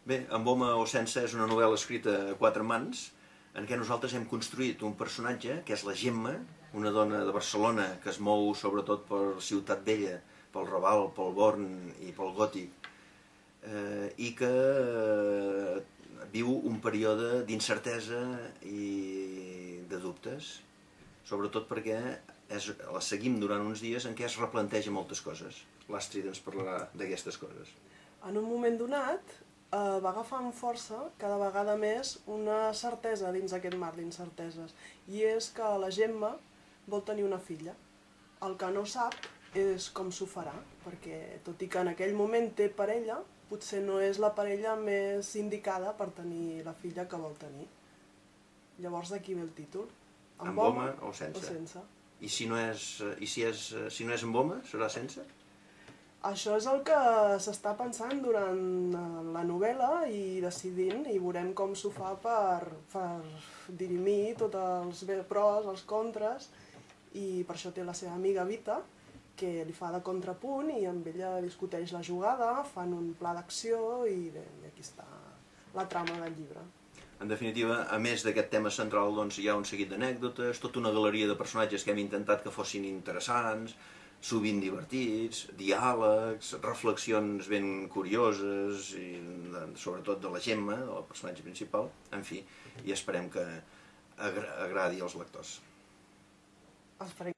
Bé, Amb home o sense és una novel·la escrita a quatre mans en què nosaltres hem construït un personatge que és la Gemma, una dona de Barcelona que es mou sobretot per Ciutat Vella, pel Raval, pel Born i pel Gòtic, i que viu un període d'incertesa i de dubtes, sobretot perquè la seguim durant uns dies en què es replanteja moltes coses. L'Astrid ens parlarà d'aquestes coses. En un moment donat va agafant força cada vegada més una certesa dins aquest mar d'incerteses, i és que la Gemma vol tenir una filla. El que no sap és com s'ho farà, perquè tot i que en aquell moment té parella, potser no és la parella més indicada per tenir la filla que vol tenir. Llavors d'aquí ve el títol. Amb home o sense? I si no és amb home, serà sense? Això és el que s'està pensant durant la novel·la i decidint, i veurem com s'ho fa per dirimir tots els pros, els contres, i per això té la seva amiga Vita, que li fa de contrapunt i amb ella discuteix la jugada, fan un pla d'acció i bé, aquí està la trama del llibre. En definitiva, a més d'aquest tema central, doncs, hi ha un seguit d'anècdotes, tota una galeria de personatges que hem intentat que fossin interessants, sovint divertits, diàlegs, reflexions ben curioses, i sobretot de la Gemma, del personatge principal, en fi, i esperem que agradi als lectors. Esperem